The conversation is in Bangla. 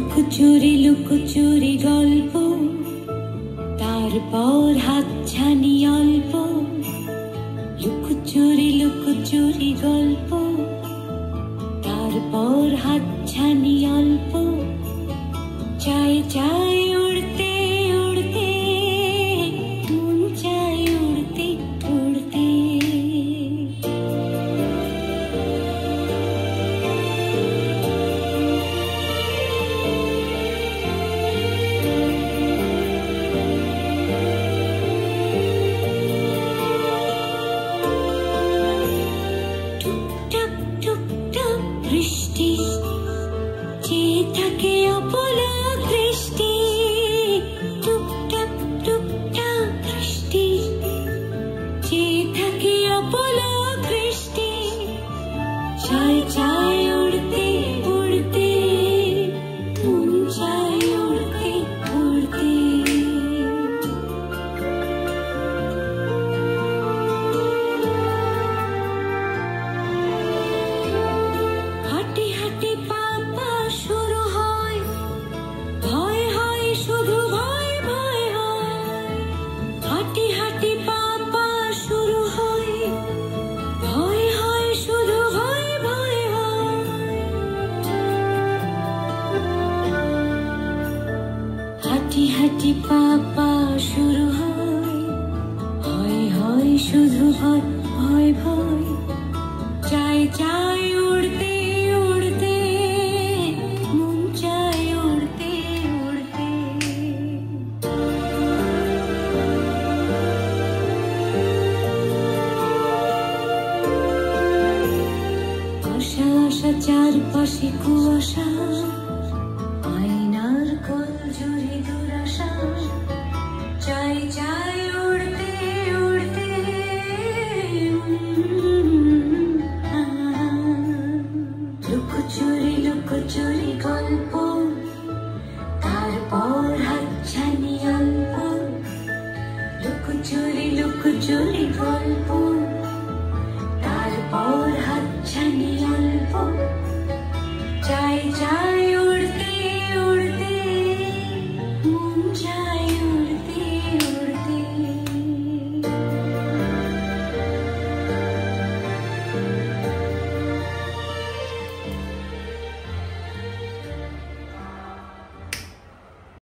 লুকোচুরি গল্প, তারপর হাতছানি অল্প। লুকোচুরি গল্প, তারপর হাতছানি অল্প। চায় চায় উড়তে উড়তে, মন চায় উড়তে উড়তে। বৃষ্টি চেয়ে থাকে অপলক দৃষ্টি। টুকটাক টুকটাক বৃষ্টি চেয়ে থাকে অপলক দৃষ্টি। চায় চায় উড়তে উড়তে, মন চায় উড়তে উড়তে। হাঁটি হাঁটি পা পা শুরু হয়, ভয় হয় শুধু ভয় ভয় হয়। হাঁটি হাঁটি পা পা শুরু হয়, ভয় হয় শুধু ভয় ভয় হয়। হাঁটি হাঁটি পা পা শুরু হয়, ভয় হয় শুধু ভয় ভয় ভয়। চায় চায় উড়তে উড়তে, মন চায় উড়তে উড়তে। আশা আশা চারপাশে কুয়াশা,